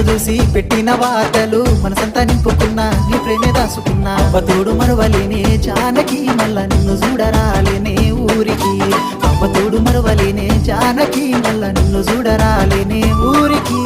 నిన్ను చూసి పెట్టిన వార్తలు మనసంతా నింపుకున్నా నీ ప్రేమే దాసుకున్నా అవ్వతోడు మరువలేనే జానకి మళ్ళా నిన్ను చూడరాలేనే ఊరికి అవ్వతోడు మరువలేనే జానకి మళ్ళా నిన్ను చూడరాలేనే ఊరికి